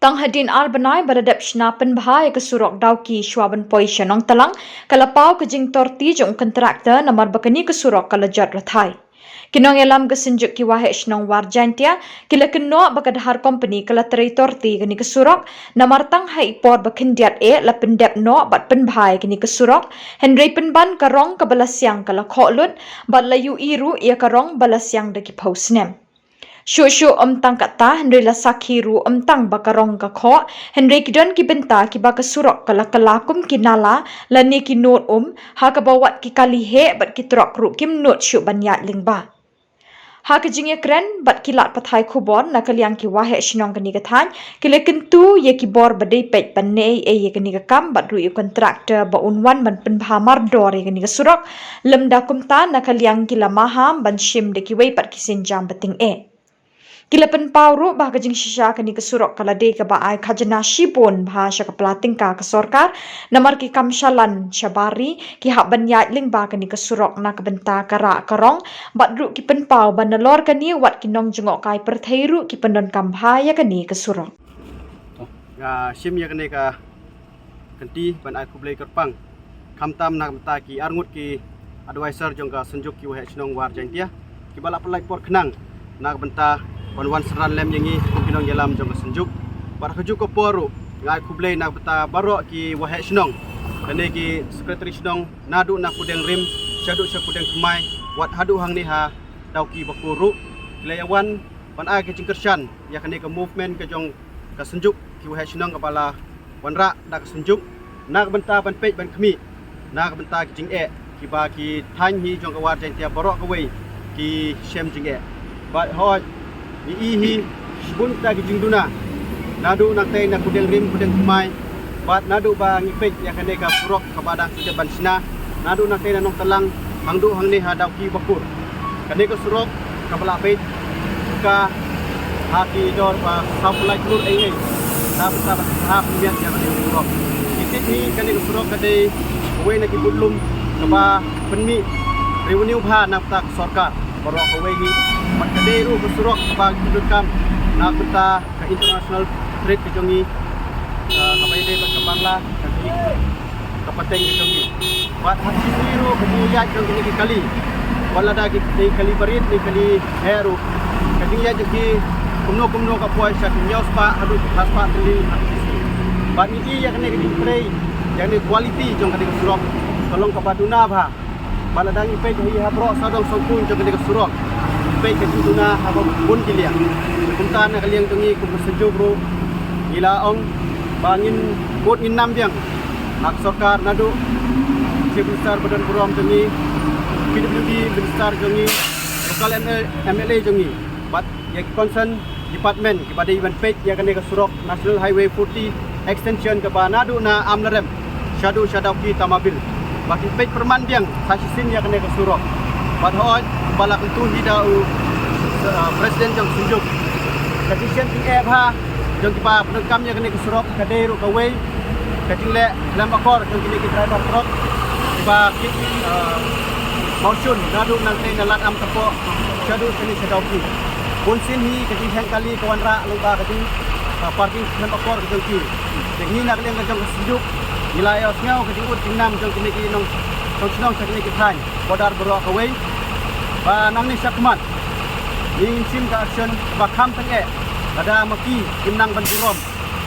Tang hadin arbanai beradap shnapen bahaya ke surok dauki shwaban poi shanong talang kalapau ke jing torti jong kontraktor namar bakani ke surok kalajat rathai. Kinong elam ke senjuk ki wahe shnong warjantia kila keno bakadhar company kala teri torti kini ke surok namar tang hai por bakindiat la pendep no bat pen bahaya kini ke surok Henry penban karong ke balasyang kala kholut bat layu iru ia karong balasyang deki pausnem. Shushu tang kata Henry la sakhiru tang bakarong ka kho Henry kidon ki benta ki baka surok kala kalakum ki nala lani ki not ha ka bawat ki kali he bat ki trok ru kim not shu banyat lingba ha ka jingye kren bat ki lat pathai khubon na kaliang ki wahe shinong kani ka than ki lekin tu ye ki bor badai pet panne ye kani ka kam bat ru ye kontraktor ba unwan ban pen bhamar dor ye kani ka surok lemda kumta na kaliang ki lamaham ban shim de ki wei pat ki sinjam bating Kilapan pauru bah kajing shisha kani kesurok kalade ke baai khajana shipon bahasa kepelating ka kesorkar namar ki kamshalan shabari ki hak banyat ling bah kani kesurok na kebenta kara karong badru ki penpau banalor kani wat kinong jengok kai perthairu ki pendon kambhaya kani kesurok. Ya sim ya kani ka kanti ban aku blai kerpang kamtam nak benta ki arngut ki advisor jong ka senjuk ki wahe chnong war jangtia ki balap pelai por kenang nak benta wan seran lem yangi kinong jalam jong senjuk bar kaju ko poru ngai kublei nak beta barok ki wahe snong kane ki secretary snong nadu nak kudeng rim syadu syakudeng kemai wat hadu hang ni ha dau ki bakuru leyawan pan a ke cingkershan ya kane ke movement ke jong ka senjuk ki wahe snong kepala wanra dak senjuk nak benta ban pej ban kemi nak benta ki jing ki ba ki than hi jong ka war jeng tia barok ka wei ki shem jing ba hoj ni ihi bun ta ki jingduna nadu nak tei nak kudeng rim kudeng kumai bat nadu ba ngipej ya kane ka purok ka badang sejak bansina nadu nak tei nanong talang mangdu hang ni hadau ki bakur kane ka surok ka bala pej ka haki dor ba saplai klur ai ta beta ha punya ya kane surok titik ni kane ka surok kade we nak ibulum ka ba penmi revenue bha nak ta sarkar barok ka we ni mat kade ru surok ba kidukam nak beta ka international trade ke jongi apa ide ba kambangla kaki kapateng ke jongi bat hati biru kemuliaan jongi ni kali wala da ki kali barit ni kali heru kadi ya jadi kumno ka puai sa nyos pa adu haspa teli bat ni ya kene kadi trade yang ni quality jong kadi surok tolong ka baduna ba bala dangi pe hi habro sadong songkun jong kadi surok pe ke duna haba bun kilia kunta na kaliang tungi ku sejuk bro ila ong bangin bot ngin nam biang hak sarkar nadu chief minister badan puram tungi PWD minister tungi lokal MLA tungi but ya concern department ke pada event page ya kene ke surok national highway 40 extension ke nadu na amlarem shadu shadauki tamabil baki page perman biang sasisin ya kene ke surok but hoj bala kentu hidau presiden jong sunjuk kadisian ti ha jong kipa penekam ya kene kesurok kaderu kawe kadile lam akor jong kini driver truck kipa motion nadu nang te nalat am tepo shadu kini sedauki bonsin hi kadi hang kali kawan ra luba kadi parking lam akor jong ki tekni nak leng jong sunjuk nilai osngau kadi ut tinam jong kini ki nong nong kini ki than bodar bro kawe ba nang ni sakmat ing sim ka action bakam tenge ada maki kimnang banjurom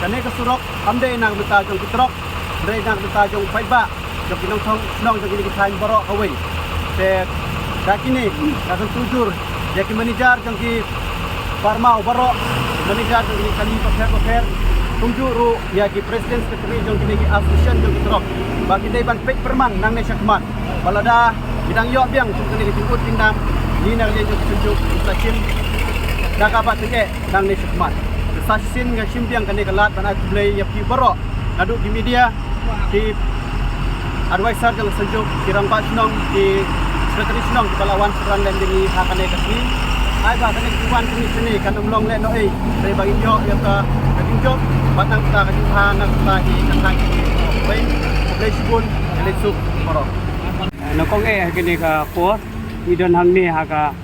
kane ka surok amde nang beta jong kitrok dre nang beta jong paiba jong kinong thong snong jong kini kithain baro away te dakini ka tujur ya ki manager jong ki farma baro manager jong kini kali pafer tujuru ya ki president secretary jong kini ki association jong kitrok bagi dai ban pek perman nang ne sakmat balada bidang yo biang jong kini kijut tindam ni nak je tunjuk stasiun dakabat teke nang ni sukmat stasiun nga simpiang kani kalat bana play ya pi baro nadu di media di advisor jang senjuk kirang ba snong di secretary snong di balawan seran dan dini hakane kasni ai ba kani tuan kini sini kan umlong le no ei dari bagi yo ya ka kading job batang ta kading ha nak ta di kantang bae play sibun elesuk baro nokong kini ka por idon hang ni haka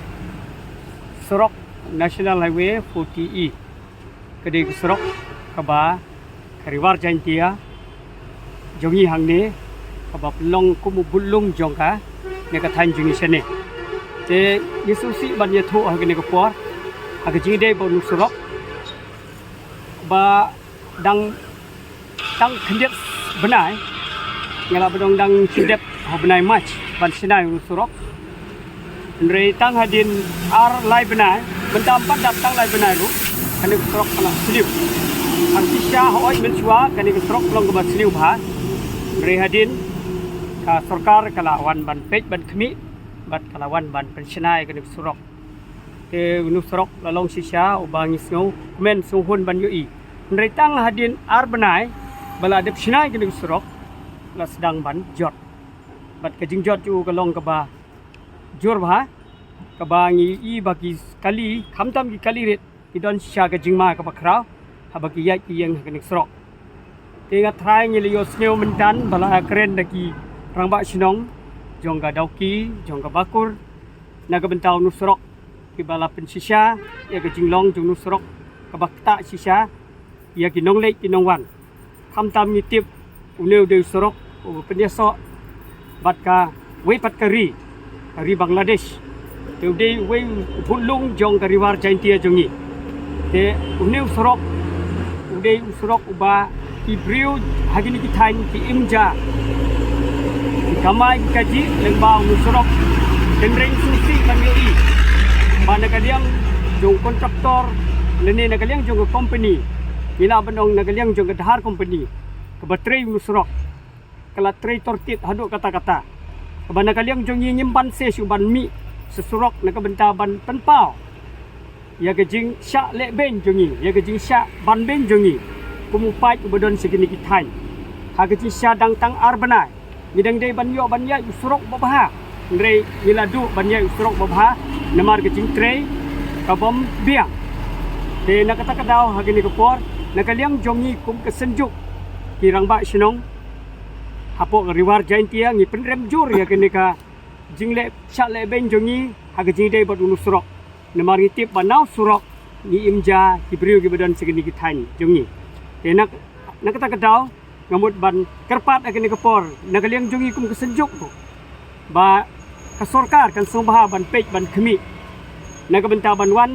surok national highway 40E kedi surok kaba kariwar jantia jongi hangne kaba pelong kumu bulung jongka ne ka than jungi sene te yesusi ban ye tho hagne ko por ha ga jide bo nu surok ba dang khendet benai ngala bedong dang sidep ho benai mach ban sinai nu surok Nrei tang hadin ar lai benai benda empat datang lai benai lu kani surok kala seliu ang sisya hoi mensua kani surok long ke seliu bah nrei hadin ka sarkar kala wan ban pej ban khmi bat kala wan ban pensionai kani surok ke nu surok lalong sisya ubang isngau men suhun ban yui nrei tang hadin ar benai bala dep sinai kani surok la sedang ban jot bat ke jing jot ju kalong ke ba jor bah kabangi I bagi kali khamtam ki kali ret idon sha ka jingma ka bakrau ha bagi yai ki yang ka nik srok tinga thrai ngi liyo sneu mendan bala kren daki rangba sinong jongga dauki jongga bakur naga bentau nu srok ki bala pen sisha ya ka jinglong jong nu srok ka bakta sisha ya ki nong lek ki nong wan khamtam ni tip uneu de srok u penyeso bat ka we pat kari dari Bangladesh Tude we pulung jong kariwar jantia jongi te uneu sorok ude sorok uba ibriu hagini ki thain ki imja kamai kaji lembang sorok denreng susi kami mana kaliang jong kontraktor lene na kaliang jong company ila bandong na kaliang jong dahar company ke baterai sorok kala tray tortit haduk kata-kata Kabana kaliang jong nyimpan se suban mi sesurok nak bentaban penpau ya gejing syak lek ben jongi ya gejing syak ban ben jongi kumupai ubadon segini kitai ha gejing syak dang tang arbanai midang dei ban yo ban ya usurok babha ndrei miladu ban ya usurok babha namar gejing tray kabom biang te nak kata kadau ha gini kepor nak kaliang jongi kum kesenjuk kirang ba sinong hapo riwar jantia ngi penrem jur ya kene ka jingle chale ben jongi haga jingde bad unu surok namar ngitip banau surok ni imja kibriu ki badan segini ki thain jongi enak nak kata kadau ngamut ban kerpat akene kepor nak liang jongi kum kesenjuk tu ba ka sarkar kan sombaha ban pej ban khmi nak benta ban wan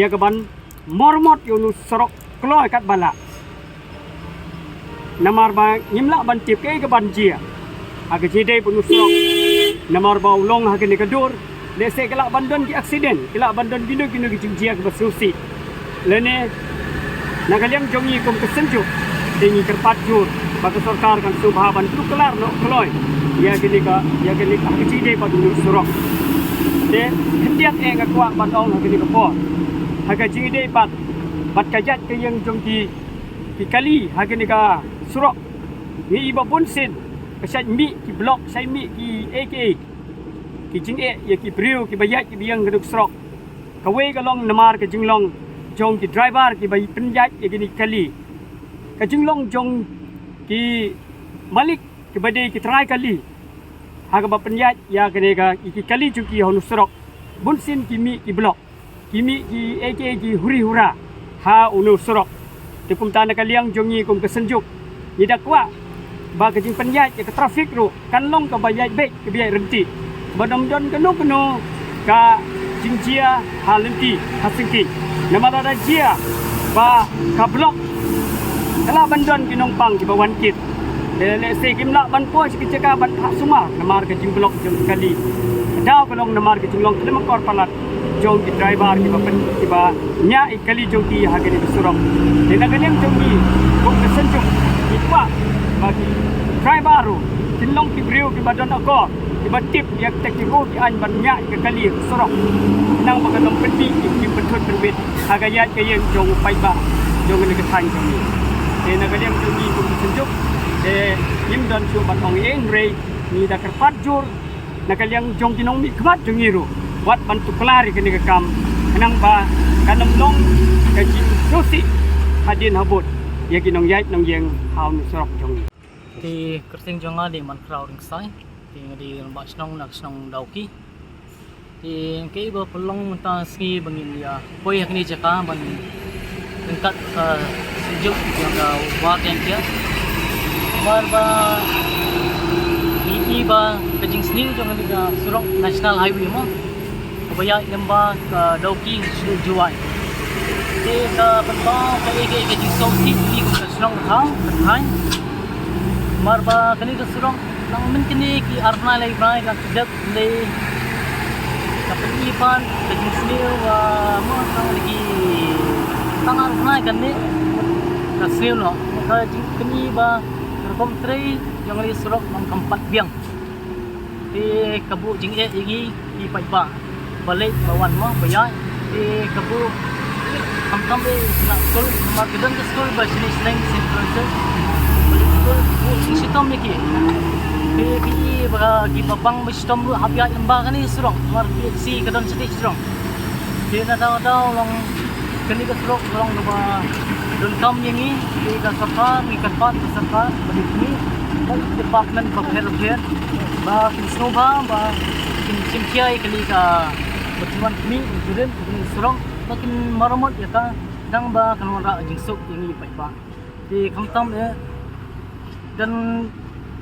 ya ka ban mormot unu surok kloi kat bala namar ba nyimla ban tip ke ban jia aga jide pun usrok namar ba ulong ha ke kadur le se kala bandon ki accident kala bandon ginu ki jia ke basusi lene nagaliang jongi kum kesenju dingi kerpat jur ba sarkar kan subha ban tu kelar no kloi ya ke ka aga jide ba usrok de hendiat nga kwa ban ong ha ke po aga jide bat kajat ke yang jongki ki kali ha ke ka surok ni iba bunsin kasat mi ki blok sai mi ki aka ki jing ya ki briu ki bayat ki biang geduk surok kawe kalong namar ke jinglong jong ki driver ki bay penjat ya gini kali ka jinglong jong ki malik ki bade ki try kali ha ka penjat ya kene ka ki kali juki honu surok bunsin ki mi ki blok ki mi ki aka ki huri hura ha unu surok tepum tanda kaliang jongi kum kesenjuk ni dakwa ba ke jing penjat ke trafik ru kan long ke bayai bek ke biai renti badam don kenu ka jingjia halenti hasingki namara da jia ba ka blok kala bandon kinong pang ki bawan kit le se kimla ban po ki ceka ban ha suma namar ke jing blok jong kali daw kalong namar ke jing long lima kor palat jong ki driver ki bapen ki ba nya ikali jong ki ha ke ni surong de na kaliang jong ni kum kesenjuk ki kwa bagi driver ru kinlong ki briu ki badan ako ki batip yak tek ki ro ki an ban nya ke kali surong nang bagalong pedi ki betut berbet agayat ke yang jong pai ba jong ni ke thang jong ni de na kaliang jong ni kum kesenjuk de yim don chu ban ong eng rei ni da kerpat jur na kaliang jong kinong mi kmat jong ni ru wat bantu kelari ke ni ke kam nang ba kanam long ke ji susi hadin habut ya kinong yait nong yang haun surok jong thì kerting jonga di man crowd ring sai thì di lembak snong nak snong dauki thì cái bơ pelong ta ski bangin ya poi hakni jaka ban tingkat sejuk yang war yang dia mar ba ba kajing sini jong ni ka surok national highway mo kabaya lamba ka Dauki juai te ka ba ka kajing sauti ni ko ka surong thang mar ba kani ka surong nang min kini ki arna lai brai la sedap le kapilipan kajing sini wa mo nang lagi tangar na kan ni ka sini no ka kini ba kom tray yang li surok nang kampat biang di kabu jing igi di paiba balik bawan mo bayai di kabu kam nak skol mar kedan ke skol ba sini slang synchronized balik skol bu sistem ni ki di ba ki babang sistem lu habia lembah kan ni surok mar si kedan seti surok di na daw long kani ka surok long ba don kam yang ni di ka sarkar ni katpat sarkar balik ni department of healthcare ba kisnoba ba simkiai kali ka bertuan kami student kami serong makin maramot ya ka dang ba kanwara jingsuk ini paiba di kamtam dan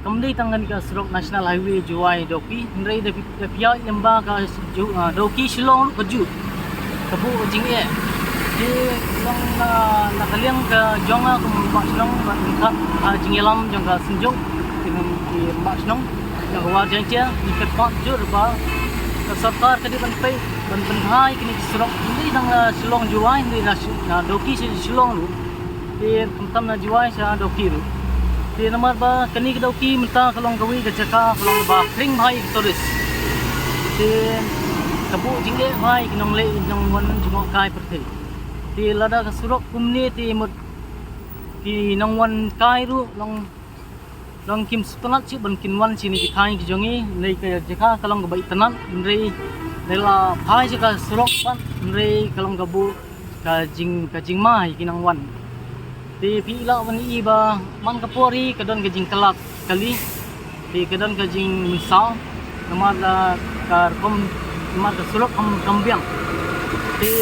kamdi tangan ka serong national highway juai Dauki ndai da pia lamba ka Dauki Shillong kaju kabu jing di long nakaliang ka jonga kum ba Shillong ba ka jingelam jong ka senjung dengan di Mbak Senong yang war jang dia ikat pak jur ba ka sarkar kadi ban pai ban hai kini surok ini dang Shillong juai ni na Dauki Shillong lu di kamtam na juai sa Dauki lu di nomor ba kani ka Dauki minta kalong gawi ka caka kalong ba kring bhai toris di kabu jingge bhai kinong le jong wan jong kai perthi di lada ka surok kumni ti mut ki nong wan kai ru long kim sutanat si ban kinwan sini ki khai ki jongi nei ka jaka kalong ga bai tanan nei nela phai jaka surok pan nei kalong ga bu ka jing mai kinang wan ti pi la wan i ba man ka pori kadon ga jing kelak kali ti kadon ga jing misal namar da kar kom namar ka surok kambiang ti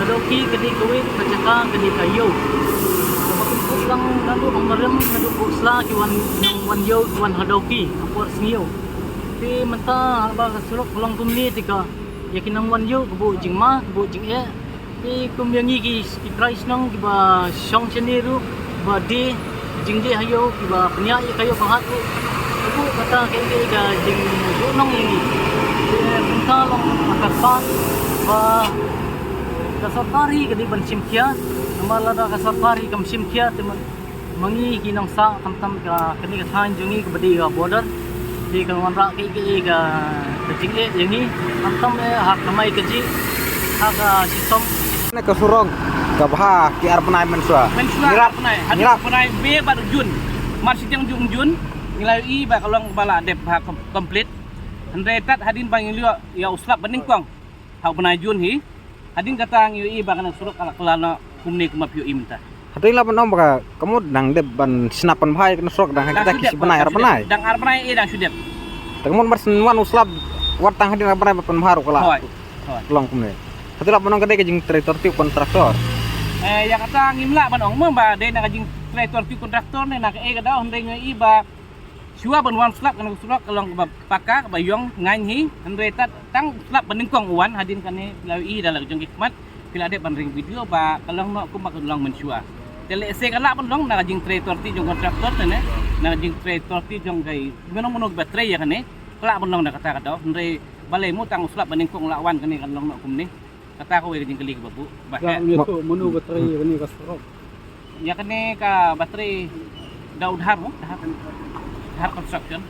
Dauki kadi kawi ka jaka kadi kayo lang nado ang maram nado po sla ki wan yo wan Dauki apor singiyo ti menta ba kasulok lang kumni tika yakin ang wan yo kubo jingma kubo jing ti kumyangi ki price nang ki ba song cheniru ba de jingde hayo ki ba pnya kayo pahat ko kubo kata kay ga jing nong ini ti menta lang makapat ba kasarkari kadi ban simkia malada ka safari kam simkia teman mangi kinang sa kamtam ka kani ka than jungi ka badi ka border di kan wanra ki ga kajinge yangi kamtam hak namai kaji hak sistem na ka surong ka bha ki arpanai mensua panai hadap panai be bar jun mar sitang jun nilai i ba kalong bala dep ha complete andre tat hadin bang liwa ya uslap bening kwang hak panai jun hi hadin katang i ba kana surok ala kelana kumni kumapyo imta hatoi la panom ka kamu dang deb ban snapan bhai kan surok dang kita ki banai arpanai dang arpanai dang sudep tengmon mar senwan uslap wat tang hadin arpanai pan bharu kala long kumne hatoi la panom ka de ka jing tractor tiu kontraktor ya kata ngimla banong mo ba de na jing tractor tiu kontraktor ne na ka ga daw hande ngai ba Shua ban wan slap kan surok kalong ba paka ba yong ngain hi hande tat tang slap bening kong uwan hadin kane lawi dalam jong hikmat pila de ban ring video ba kalong no ko makulang mensua tele se kala ban long na jing tractor ti jong kontraktor ne na jing tractor ti jong gai menong monog baterai ya kane kala ban long na kata daw hande balai mu tang slap bening kong lawan kane kalong no kumni kata ko we jing kali ba bu ba itu menu baterai ini ka surok ya kane ka baterai daud har mo har construction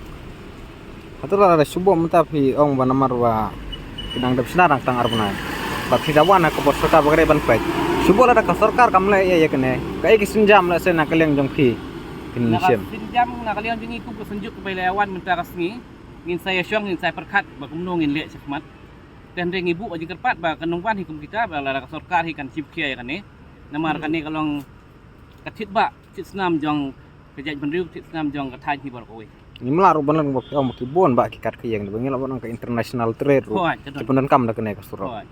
hatoi la ada subo menta phi ong ba namar wa kinang deb snarang tang arpanai tapi dawana ko bor sota bagre ban pai subo la ka sarkar kamle ye kene kai ki sinjam la se na kaleng jong phi kin sim sinjam na kalian jingi ku pesenjuk ke lawan minta kasngi ngin saya syong ngin saya perkat ba kumno ngin le sekmat dan ring ibu aja kerpat ba kanungwan hikum kita ba la ka sarkar hikan sipkia ya kane namar kane kalong katit ba tit snam jong kejaj benriu tit snam jong kathai hi bor kowe nimla ru banan ba om ki bon ba ki kat ki yang ba ngila bon ka international trade ru ki penan kam na kene ka surok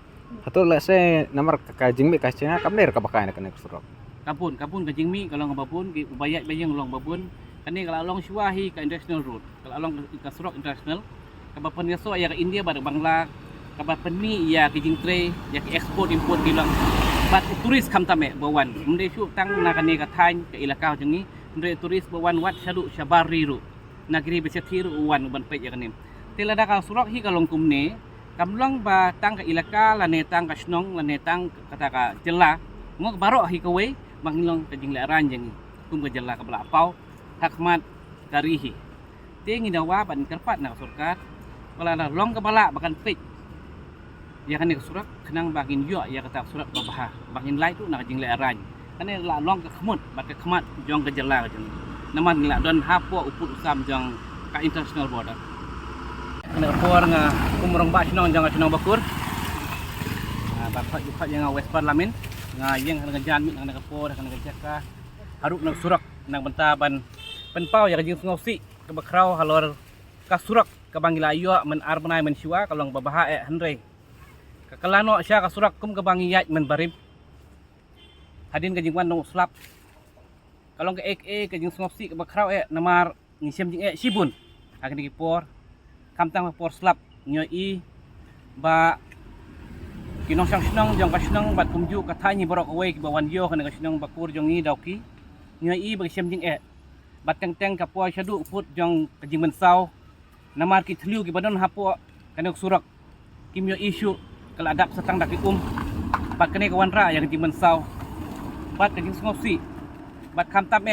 hatoi la se namar ka jingme ka chena kam ner ka bakai na kene ka surok kapun ke jingmi kalau ngabapun ki bayat bayang long babun kani kalau long shuahi ke international road kalau long ke surok international kabapan yaso ya ke India pada Bangla kabapan mi ya ke jingtre ya ke export import bilang bat turis kamtame bawan mende syu tang nakani ka thain ke ilaka jengi mende turis bawan wat syadu syabari ru nagri besetir uwan uban pe ya kanim tilada ka surok hi kalong kumne kamlang ba tang ka ilaka lane tang ka snong lane tang kata ka jela ngok barok hi kowe banglong ka jingla ran jengi kum ka jela ka bala pau hakmat karihi tingi dawa ban kerpat nak surkat kala na long ka bala bakan pe ya kan ke surat kenang bagin yo ya kata surat babah bagin lai tu nak jing lai arany kane la long ke khmut bat ke khmat jong ke jela jong naman la don hapo uput usam jong ka international border kane por nga kumrong ba sinong jong sinong bakur bapak juga yang west parliament nga yang nga jan mit nga por nga jaka haruk nak surat nang bentaban penpau ya jing ngosi ke bakrau halor ka surat ka bangila yo men arbanai men siwa kalong babah henry Kalano siya kasurak kum kabangiyat men barim. Hadin kajing wan nong slap. Kalong ke ek kajing ngopsi ke bakraw namar ngisem jing sibun. Akan dikipor kamtang por slap nyoi ba kinong sang jong kasnong bat kumju katani borok away ki bawan yo kana kasnong bakur jong ni dauki. Nyoi ba ngisem jing bat teng kapua syadu uput jong kajing mensau. Namar ki tliu ki badon hapo kana surak kimyo issue kalau adap setang dak bat kene kawan ra yang timen sau bat kajing ngosi bat kamtam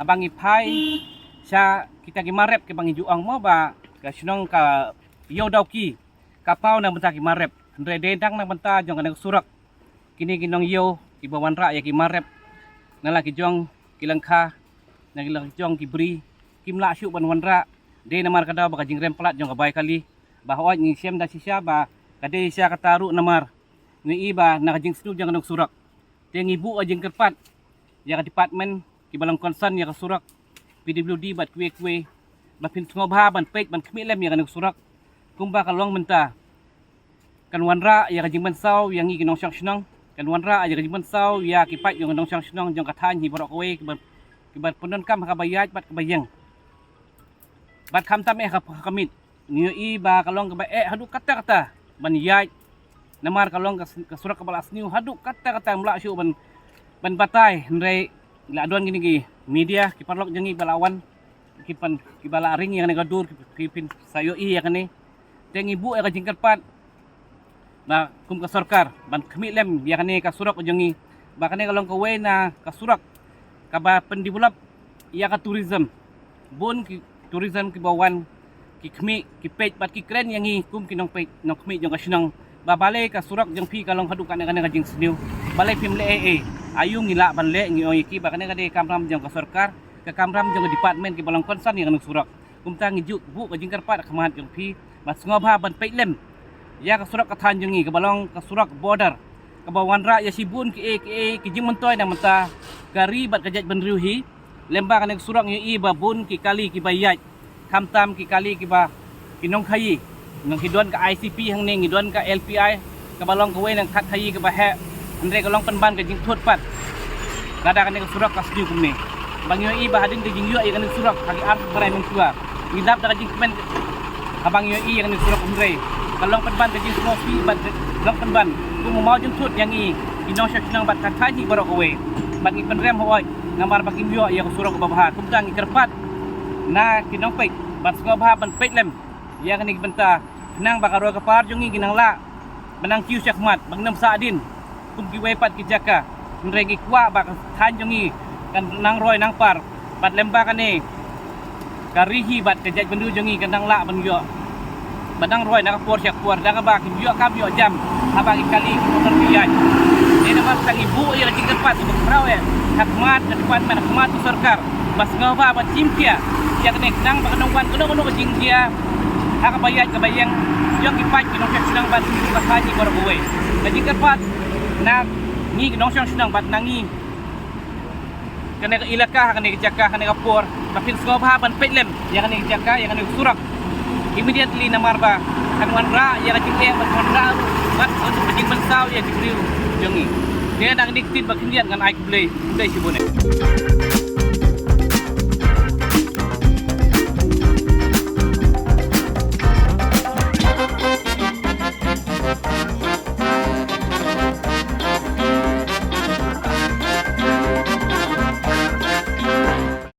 abangi pai sya kita gi marep ke bangi juang mo ba ka sinong ka yo dauki kapau na benta ki marep andre dedang na benta jong kana surak kini ginong yo ki bawan ra ya ki marep nala ki jong ki langka na ki lang jong ki bri kimla syu ban wan ra de namar kada ba kajing remplat jong ka bai kali bahwa ni sem da sisya ba kadai siya kataru namar ni iba nakajing snu jang nang surak teng ibu ajing kerpat ya department ki balang concern ya surak PWD bat kue bapin ngobha ban pek ban kmilem ya nang surak kumba kalong menta kan wanra ya kajing mensau yang ngi nong syang kan wanra ya kajing mensau ya kipat yang nong syang jang kathan hi borok kowe ki bat punon kam ka bayat bat kabayang bat kamtam ka kamit ni iba kalong ka hadu kata ban yai namar kalong ka surat kepala asniu haduk kata mla syu ban batai ndre la aduan gini gi media ki parlok jengi balawan ki bala ring yang negadur ki pin sayo i ya kane teng ibu ka jingkerpat na kum ka sarkar ban kemilem ya kane ka surat jengi bakane kalong ka we na ka surat ka ba pendibulap ya ka tourism bon ki tourism ki bawan ki kmi ki pej bat ki kren yang hi kum ki nong pej nong kmi jong kasinong babale ka surak jong pi kalong hadu kana kana jing sniu balai pimle ayung ngila banle ngi oy ki bakane kade kamram jong ka sarkar ka kamram jong department ki balong konsan yang nong surak kum ta ngi juk bu ka jing karpat khamat jong pi bat ngobha ban pejlem ya ka surak ka than jong ngi ka balong ka surak border ka bawan ra ya sibun ki jing mentoy na menta kari bat kajat benriuhi lemba kana surak ngi babun ki kali ki bayat kamtam ki kali ki ba kinong khayi nang hidon ka ICP hang ning hidon ka LPI ka balong ka we nang khat khayi ka ba he andre ka long panban ka jing thot pat kada ka ning surak ka sdi kumne bangyo i ba hadin ka jing yu ay ka ning surak kagi art baray mong tuwa ngidap ka jing men habang yu i ka ning surak andre ka long panban ka jing smofi ba long panban ku mo mau jing thot yang i kinong syak nang bat khat khayi barok we bat ngi penrem hoy namar bakim yu ay ka surak ka ba kum tang kerpat na kinong pek bat ngobha ban peklem ya kani benta nang bakaro ka par jungi ginangla benang kiu syakmat bangnam saadin kum ki wepat ki jaka nregi kwa bak than jungi kan nang roy nang par bat lemba kani karihi bat kejaj bendu jungi kan nang la ban yo benang roy nak por syak por da ka ba ki yo kam yo jam abang ikali motor biyan ini nama sang ibu ya lagi kerpat bakrau hakmat department hakmat sarkar bas ngobha bat cimkia ya kene nang ba kanong wan kuno ka jingkia haka bayat ka bayang yung ipat kinong syang bat ka haji borok we kaji kerpat na ni kinong syang bat nangi kene ka ilaka kene ka jaka kene ka por tapin ngobha ban petlem ya kene jaka ya kene surak immediately namar ba kanwan ra ya ka jingkia bat ra bat untuk jing mensau ya digriu jongi Dia nak diktit bakindian kan ai kublai sibone.